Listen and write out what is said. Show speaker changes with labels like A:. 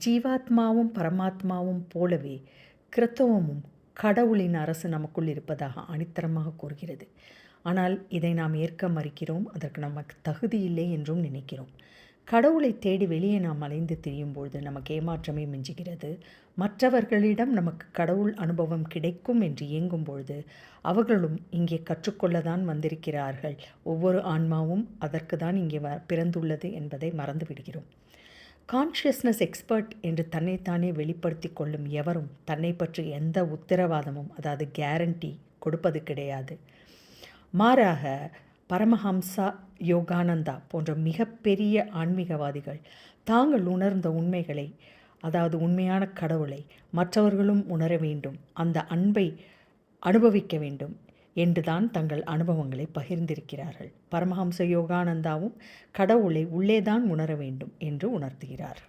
A: ஜீவாத்மாவும் பரமாத்மாவும் போலவே கிறித்தவமும் கடவுளின் அரசு நமக்குள் இருப்பதாக அணித்தரமாக கூறுகிறது. ஆனால் இதை நாம் ஏற்க மறுக்கிறோம். அதற்கு நமக்கு தகுதி இல்லை என்றும் நினைக்கிறோம். கடவுளை தேடி வெளியே நாம் அலைந்து திரியும்பொழுது நமக்கு ஏமாற்றமே மிஞ்சுகிறது. மற்றவர்களிடம் நமக்கு கடவுள் அனுபவம் கிடைக்கும் என்று இயங்கும் பொழுது அவர்களும் இங்கே கற்றுக்கொள்ளதான் வந்திருக்கிறார்கள், ஒவ்வொரு ஆன்மாவும் அதற்கு தான் இங்கே பிறந்துள்ளது என்பதை மறந்து விடுகிறோம். கான்ஷியஸ்னஸ் எக்ஸ்பர்ட் என்று தன்னைத்தானே வெளிப்படுத்தி கொள்ளும் எவரும் தன்னை பற்றி எந்த உத்தரவாதமும், அதாவது கேரண்டி கொடுப்பது கிடையாது. மாறாக பரமஹம்சா யோகானந்தா போன்ற மிகப்பெரிய ஆன்மீகவாதிகள் தாங்கள் உணர்ந்த உண்மைகளை, அதாவது உண்மையான கடவுளை மற்றவர்களும் உணர வேண்டும், அந்த அன்பை அனுபவிக்க வேண்டும் என்றுதான் தங்கள் அனுபவங்களை பகிர்ந்திருக்கிறார்கள். பரமஹம்ச யோகானந்தாவும் கடவுளை உள்ளேதான் உணர வேண்டும் என்று உணர்த்துகிறார்.